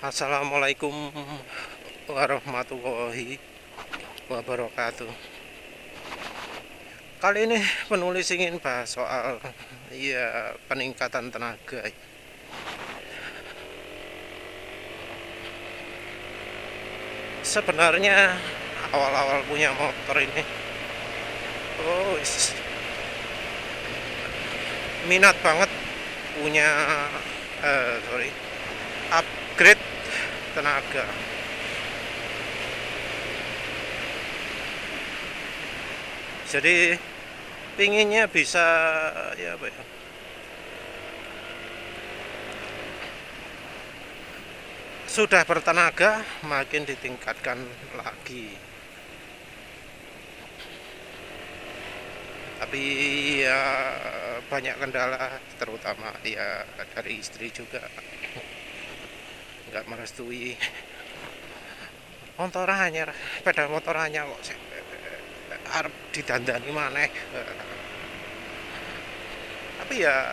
Assalamualaikum warahmatullahi wabarakatuh. Kali ini penulis ingin bahas soal peningkatan tenaga. Sebenarnya awal-awal punya motor ini, minat banget punya upgrade tenaga. Jadi pinginnya bisa sudah bertenaga makin ditingkatkan lagi. Tapi ya banyak kendala, terutama ya dari istri juga nggak merestui. Motor anyar, sepeda motor anyar kok arep didandani maneh. Tapi ya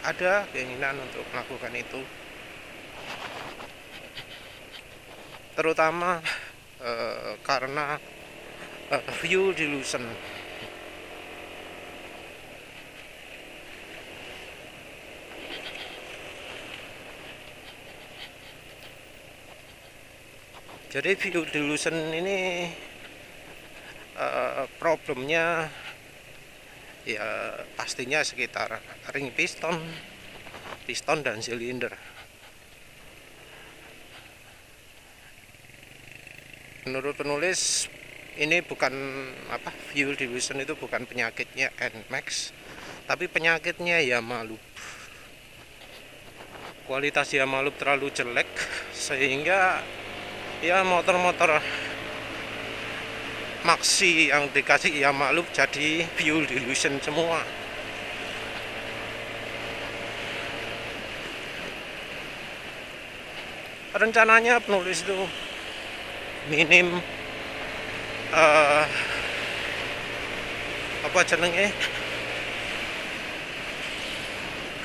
ada keinginan untuk melakukan itu, terutama karena fuel dilution. Jadi fuel dilution ini problemnya ya pastinya sekitar ring piston dan silinder. Menurut penulis ini bukan fuel dilution itu bukan penyakitnya NMAX, tapi penyakitnya Yamaha Loop. Kualitas Yamaha Loop terlalu jelek sehingga ya motor-motor Maxi yang dikasih Yamaha Loop jadi fuel dilution semua. Rencananya penulis itu minim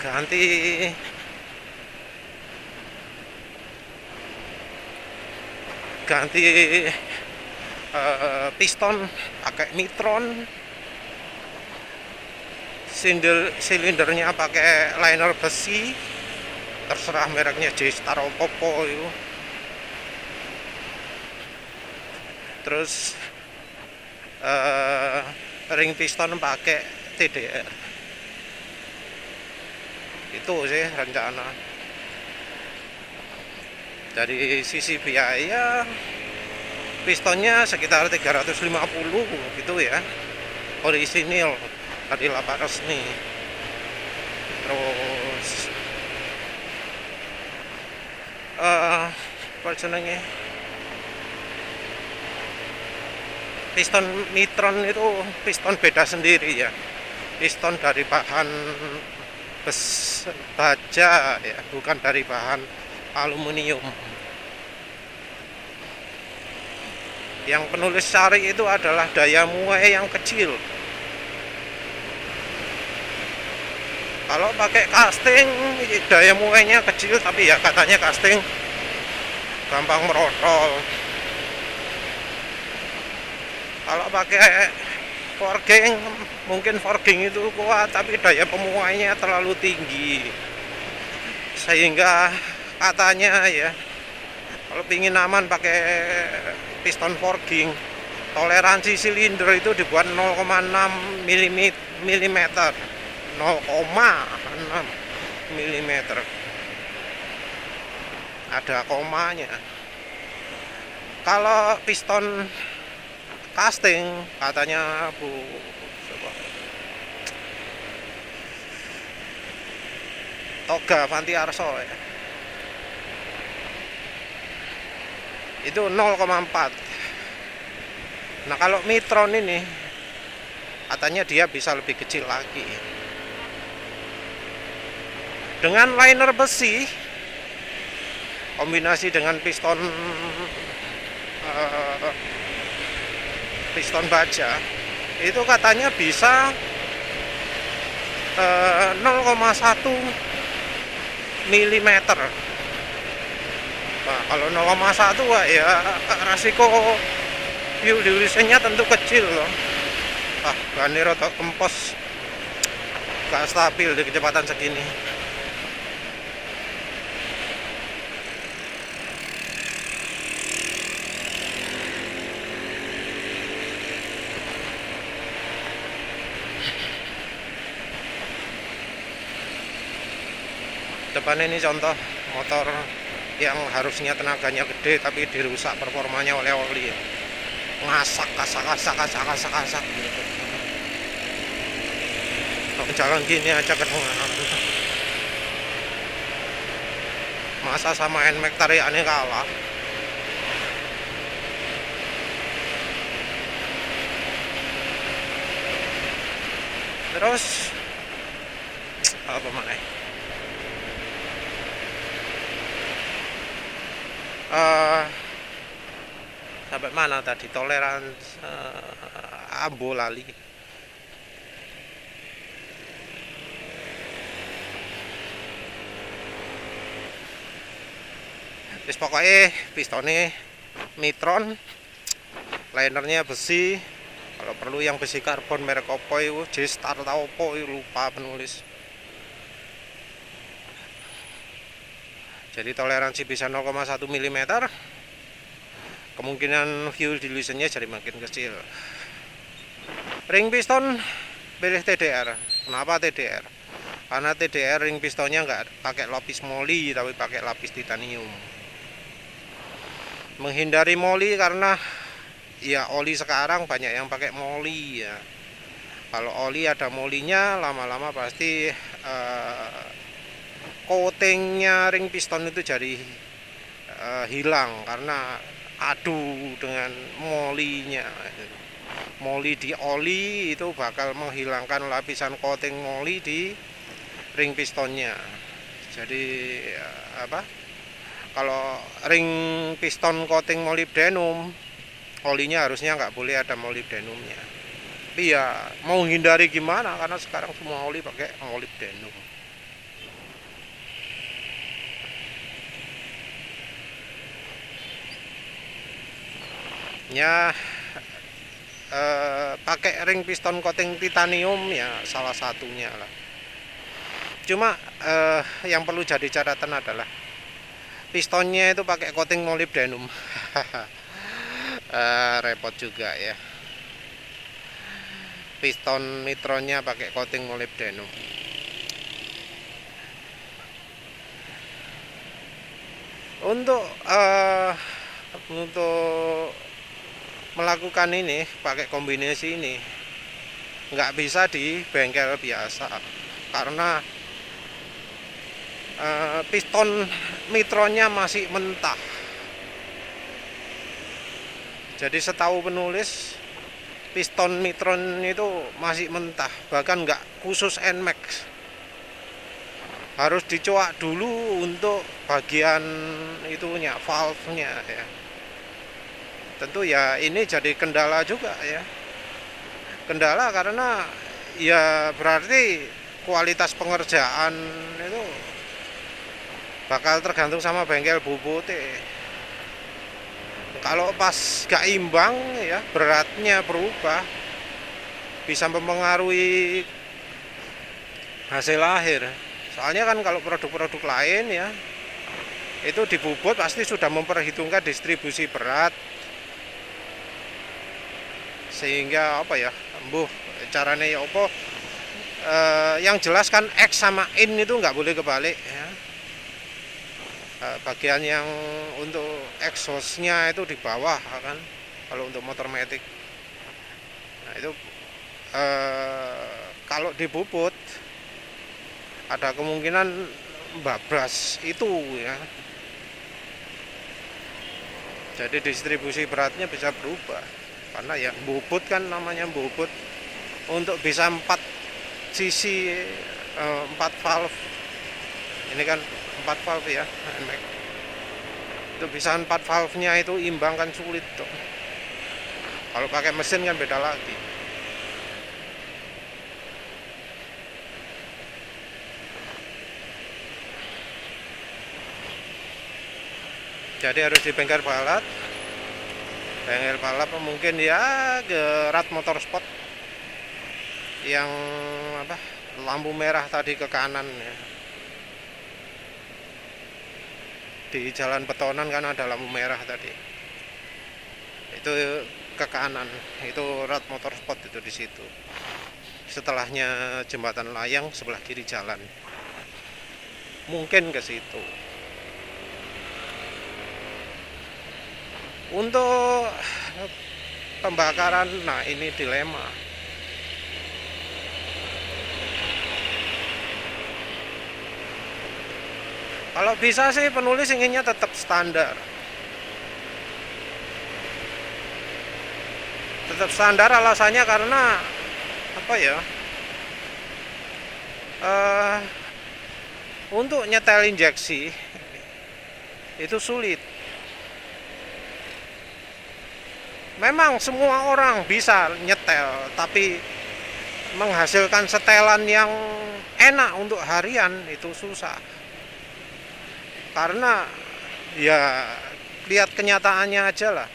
ganti piston pakai Mitron, silindernya pakai liner besi, terserah mereknya J-Star Popo itu. Terus ring piston pakai TDR. Itu sih rencana. Dari sisi biaya, pistonnya sekitar 350 gitu ya, orisinil dari lapak resmi. Terus piston Mitron itu piston beda sendiri ya, piston dari bahan baja ya, bukan dari bahan aluminium. Yang penulis cari itu adalah daya muai yang kecil. Kalau pakai casting daya muainya kecil, tapi ya katanya casting gampang merotol. Kalau pakai forging, mungkin forging itu kuat, tapi daya pemuainya terlalu tinggi, sehingga katanya ya kalau pingin aman pakai piston forging, toleransi silinder itu dibuat 0,6 mm, 0,6 mm, ada komanya. Kalau piston casting katanya Toga Fantiarso ya, itu 0,4. Nah kalau Mitron ini katanya dia bisa lebih kecil lagi dengan liner besi kombinasi dengan piston baja, itu katanya bisa 0,1 mm. Nah, kalau 0,1 ya resiko fuel dilutionnya tentu kecil loh. Bani rotok kempos, gak stabil di kecepatan segini. Depan ini contoh motor yang harusnya tenaganya gede tapi dirusak performanya oleh oli. Ngasak gitu. Jalan gini aja kena. Masa sama NMAX tarikannya kalah. Terus apa mana? Sampai mana tadi? Toleransi ambo lali. Terus pokoknya pistonnya Mitron, linernya besi. Kalau perlu yang besi karbon merek opo itu, J-Star atau opo lupa penulis. Jadi toleransi bisa 0,1 mm. Kemungkinan fuel dilutionnya jadi makin kecil. Ring piston pilih TDR. Kenapa TDR? Karena TDR ring pistonnya nggak pakai lapis moli tapi pakai lapis titanium. Menghindari moli karena ya oli sekarang banyak yang pakai moli ya. Kalau oli ada molinya lama-lama pasti coatingnya ring piston itu jadi hilang karena adu dengan molinya. Moli di oli itu bakal menghilangkan lapisan coating moli di ring pistonnya. Jadi kalau ring piston coating molybdenum, olinya harusnya nggak boleh ada molybdenumnya. Tapi ya mau hindari gimana karena sekarang semua oli pakai molybdenum. Ya pakai ring piston coating titanium ya salah satunya lah. Cuma yang perlu jadi catatan adalah pistonnya itu pakai coating molybdenum. Repot juga ya. Piston Mitronnya pakai coating molybdenum. Untuk melakukan ini pakai kombinasi ini nggak bisa di bengkel biasa karena piston Mitronnya masih mentah. Jadi setahu penulis piston Mitron itu masih mentah, bahkan nggak khusus NMAX, harus dicoak dulu untuk bagian itunya, valve-nya ya. Tentu ya ini jadi kendala juga ya. Kendala karena ya berarti kualitas pengerjaan itu bakal tergantung sama bengkel bobotnya. Kalau pas gak imbang ya beratnya berubah, bisa mempengaruhi hasil akhir. Soalnya kan kalau produk-produk lain ya itu di bobot pasti sudah memperhitungkan distribusi berat, sehingga apa ya caranya ya apa yang jelas kan X sama in itu nggak boleh kebalik ya. Bagian yang untuk exhaustnya itu di bawah kan kalau untuk motor matic. Nah itu kalau dibobot ada kemungkinan bablas itu ya. Jadi distribusi beratnya bisa berubah karena ya bobot kan namanya bobot untuk bisa 4 sisi 4 valve. Ini kan 4 valve ya NMAX. Itu bisa 4 valve-nya itu imbang kan sulit tuh. Kalau pakai mesin kan beda lagi. Jadi harus di bengkel balap. Bengkel balap mungkin ya ke Rat Motorsport yang apa, lampu merah tadi ke kanan ya. Di jalan betonan kan ada lampu merah tadi. Itu ke kanan, itu Rat Motorsport itu di situ. Setelahnya jembatan layang sebelah kiri jalan. Mungkin ke situ. Untuk pembakaran, nah ini dilema. Kalau bisa sih penulis inginnya tetap standar. Tetap standar alasannya karena apa ya? Untuk nyetel injeksi itu sulit. Memang semua orang bisa nyetel, tapi menghasilkan setelan yang enak untuk harian itu susah. Karena ya lihat kenyataannya aja lah.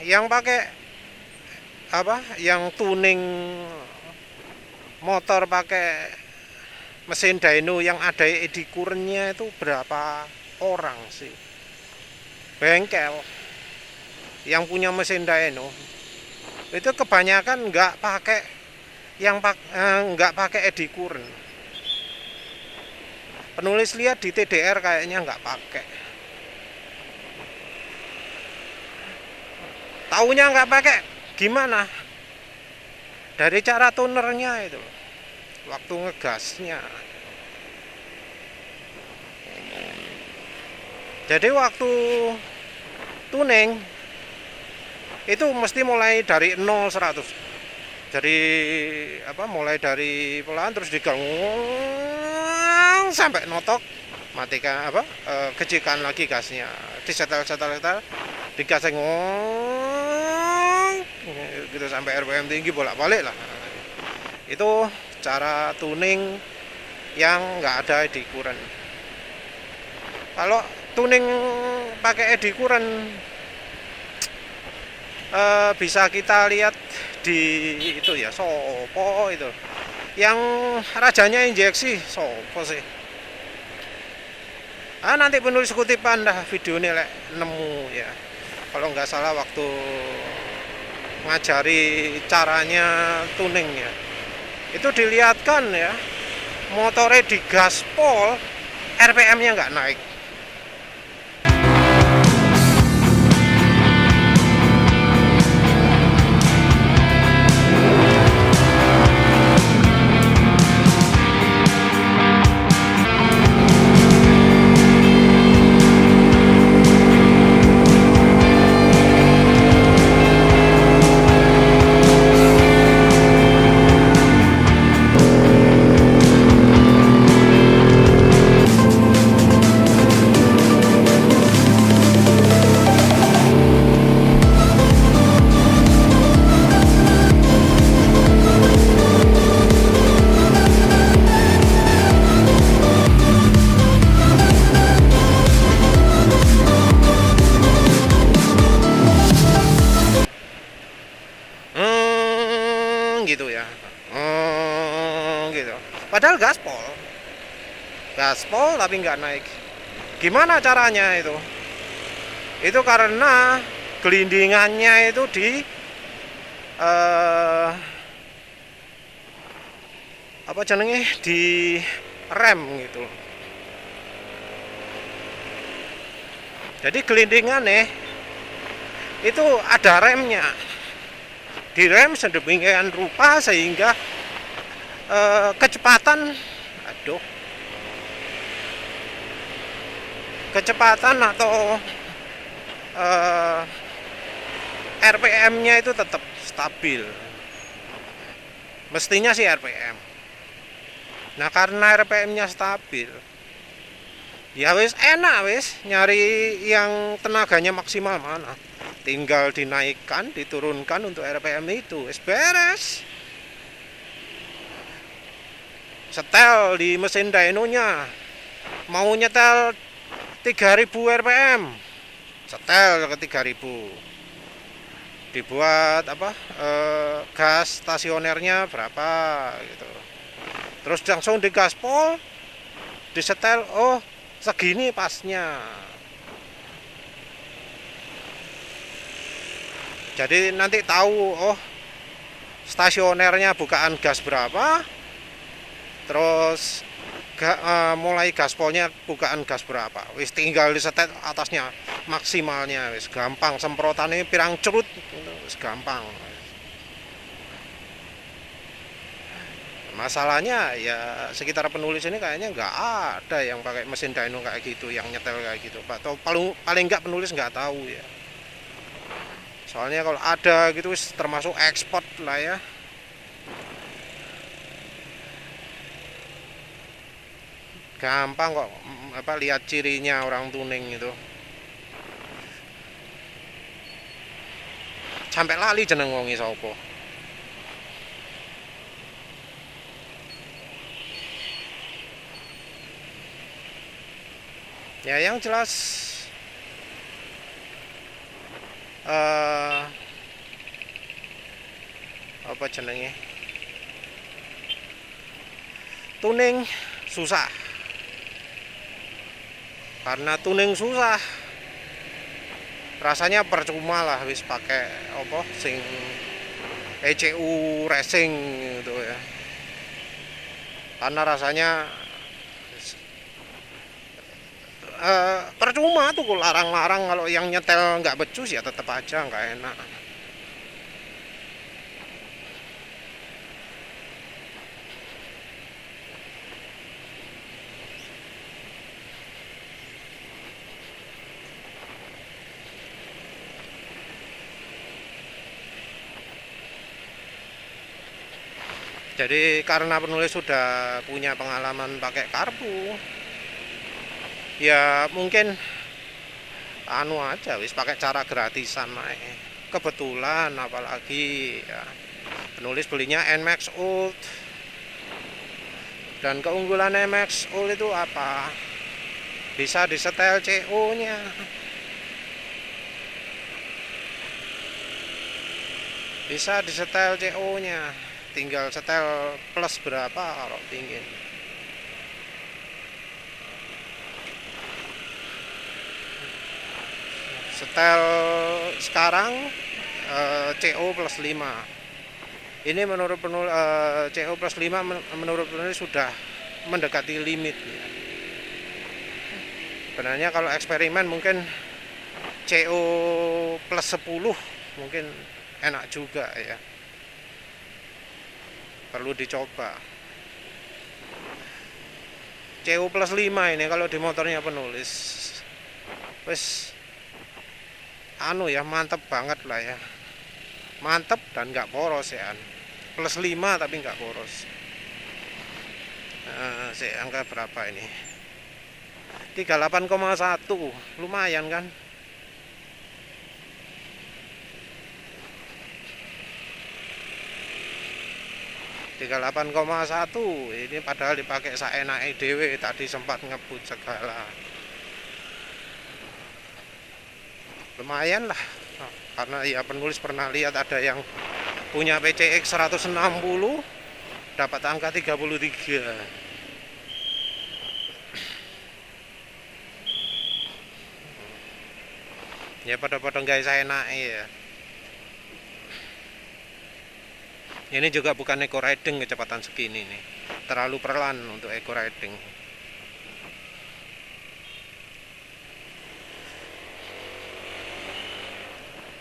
Yang pakai apa? Yang tuning motor pakai mesin dyno yang ada eddy current-nya itu berapa orang sih? Bengkel yang punya mesin dyno itu kebanyakan nggak pakai nggak pakai eddy current. Penulis lihat di TDR kayaknya nggak pakai. Taunya nggak pakai gimana? Dari cara tunernya itu, waktu ngegasnya. Jadi waktu tuning itu mesti mulai dari 0-100. Jadi apa? Mulai dari pelan terus digang sampai notok, matikan apa? Kecikan lagi gasnya. Disetel digas gitu sampai RPM tinggi bolak-balik lah. Itu cara tuning yang nggak ada eddy current. Kalau tuning pakai eddy current bisa kita lihat di itu ya, sopo itu yang rajanya injeksi, sopo sih. Nanti penulis kutipan dah videonya lek nemu ya. Kalau nggak salah waktu ngajari caranya tuning ya, itu dilihatkan ya, motornya di gaspol RPM-nya nggak naik. Gitu ya, gitu. Padahal gaspol tapi nggak naik. Gimana caranya itu? Itu karena gelindingannya itu di apa jenenge, di rem gitu. Jadi gelindingannya itu ada remnya. Direm sedemikian rupa sehingga kecepatan atau RPM-nya itu tetap stabil. Mestinya sih RPM. Nah karena RPM-nya stabil, ya wis enak wis nyari yang tenaganya maksimal mana. Tinggal dinaikkan, diturunkan untuk RPM itu, beres. Setel di mesin dynonya, mau nyetel 3000 rpm, setel ke 3000, dibuat apa, gas stasionernya berapa gitu, terus langsung digaspol, disetel, oh segini pasnya. Jadi nanti tahu, oh stasionernya bukaan gas berapa, terus mulai gaspolnya bukaan gas berapa, wis tinggal disetet atasnya maksimalnya, wis gampang, semprotannya pirang curut, wis gampang. Masalahnya ya sekitar penulis ini kayaknya nggak ada yang pakai mesin dyno kayak gitu, yang nyetel kayak gitu, atau paling nggak penulis nggak tahu ya. Soalnya kalau ada gitu termasuk ekspor lah ya. Gampang kok, apa, lihat cirinya orang tuning itu. Sampai lali jeneng wong sapa. Ya yang jelas apa jenenge, tuning susah. Karena tuning susah, rasanya percuma lah wis pakai apa sing ECU racing gitu ya. Karena rasanya percuma tuh larang-larang, kalau yang nyetel nggak becus ya tetap aja nggak enak. Jadi karena penulis sudah punya pengalaman pakai karbu, ya mungkin anu aja wis pakai cara gratisan naik. Kebetulan apalagi ya, penulis belinya NMAX Old, dan keunggulan NMAX Old itu apa? Bisa disetel CO-nya. Bisa disetel CO-nya. Tinggal setel plus berapa kalau pingin. Setel sekarang CO plus 5. Ini menurut penulis, CO plus 5 menurut penulis sudah mendekati limit ya. Sebenarnya kalau eksperimen mungkin CO plus 10 mungkin enak juga ya. Perlu dicoba. CO plus 5 ini kalau di motornya penulis wes anu ya, mantep banget lah ya, mantep dan nggak poros ya, plus 5 tapi nggak poros. Saya angka berapa ini, 38,1, lumayan kan. Tiga 38,1 ini padahal dipakai saenake dhewe, tadi sempat ngebut segala. Lumayan lah, karena ya penulis pernah lihat ada yang punya PCX 160 dapat angka 33. Ya pada-pada guys saenake ya. Ini juga bukan eco riding kecepatan segini nih, terlalu pelan untuk eco riding.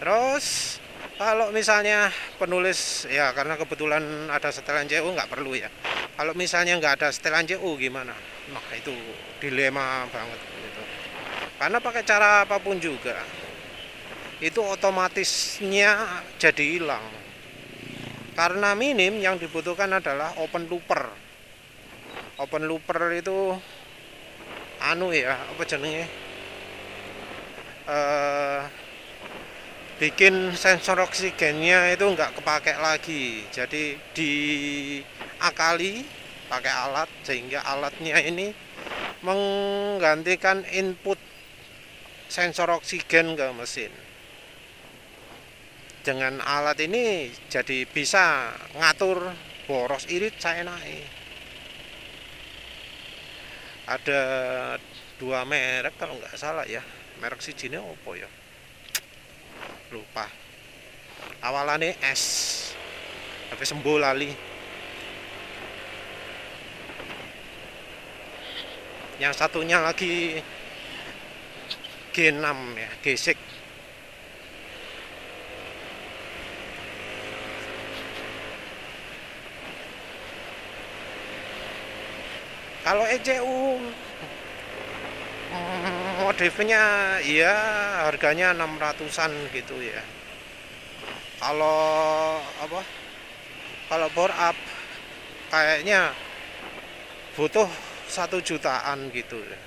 Terus kalau misalnya penulis ya, karena kebetulan ada setelan CO nggak perlu ya. Kalau misalnya nggak ada setelan CO gimana? Nah itu dilema banget gitu. Karena pakai cara apapun juga itu otomatisnya jadi hilang. Karena minim yang dibutuhkan adalah open looper. Open looper itu anu ya, apa jenenge? Bikin sensor oksigennya itu nggak kepake lagi. Jadi diakali pakai alat, sehingga alatnya ini menggantikan input sensor oksigen ke mesin. Dengan alat ini jadi bisa ngatur boros irit saenake. Ada dua merek kalau nggak salah ya. Merek sijine opo ya? Lupa. Awalannya S. Tapi sembuh lali. Yang satunya lagi G6 ya, G6. Kalau ECU modifnya ya harganya 600-an gitu ya. Kalau apa? Kalau bore up kayaknya butuh 1 jutaan gitu ya.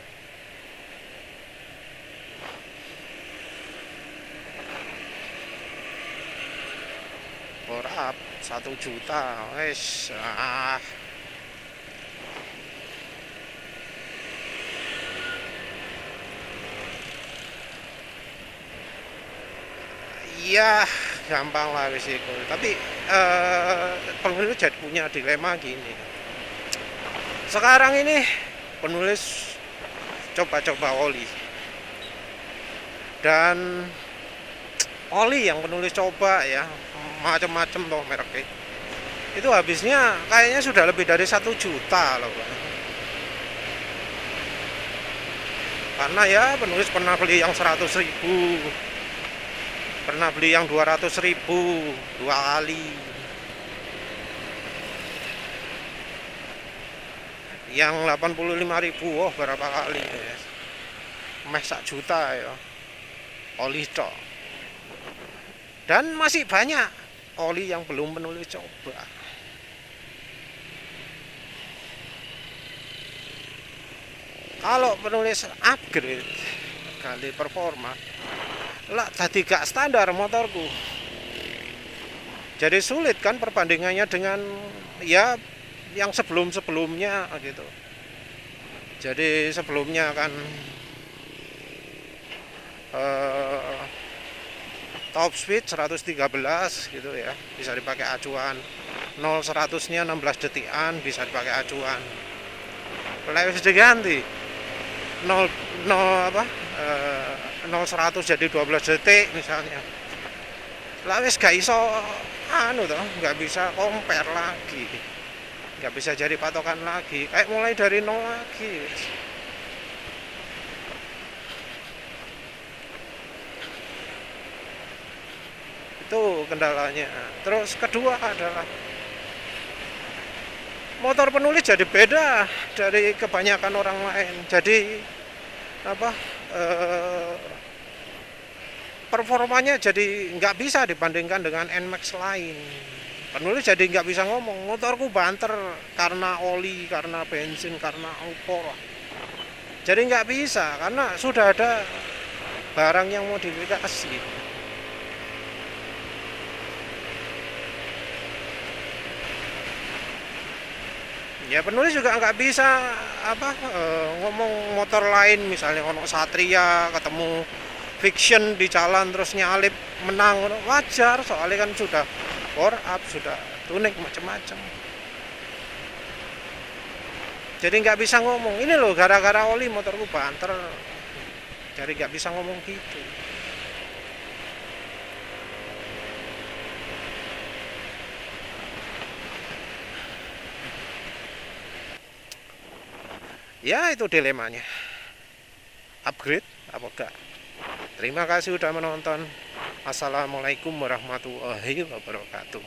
Bore up 1 juta, wes iya gampang lah wis iku. Tapi penulis jadi punya dilema gini. Sekarang ini penulis coba-coba oli. Dan oli yang penulis coba ya macam-macam loh mereknya. Itu habisnya kayaknya sudah lebih dari 1 juta loh. Karena ya penulis pernah beli yang 100.000, pernah beli yang 200.000 2 kali, yang 85.000 oh berapa kali ya. Meh 1 juta ya oli tok. Dan masih banyak oli yang belum penulis coba. Kalau penulis upgrade kali performa lah tadi gak standar motorku. Jadi sulit kan perbandingannya dengan ya yang sebelum-sebelumnya gitu. Jadi sebelumnya kan top speed 113 gitu ya, bisa dipakai acuan. 0-100-nya 16 detikan, bisa dipakai acuan. Lewis diganti 0 apa 0-100 jadi 12 detik misalnya. Lewis gak iso anu toh, nggak bisa compare lagi, nggak bisa jadi patokan lagi, kayak mulai dari nol lagi. Itu kendalanya. Terus kedua adalah motor penulis jadi beda dari kebanyakan orang lain. Jadi apa performanya jadi nggak bisa dibandingkan dengan NMAX lain. Penulis jadi nggak bisa ngomong motorku banter karena oli, karena bensin, karena apa. Jadi nggak bisa karena sudah ada barang yang modifikasi. Ya penulis juga nggak bisa apa ngomong motor lain, misalnya ono Satria ketemu Fiction di jalan terus nyalip menang, wajar soalnya kan sudah bore up, sudah tuning macam-macam. Jadi nggak bisa ngomong ini loh gara-gara oli motorku banter, jadi nggak bisa ngomong gitu. Ya itu dilemanya, upgrade apa enggak. Terima kasih sudah menonton. Assalamualaikum warahmatullahi wabarakatuh.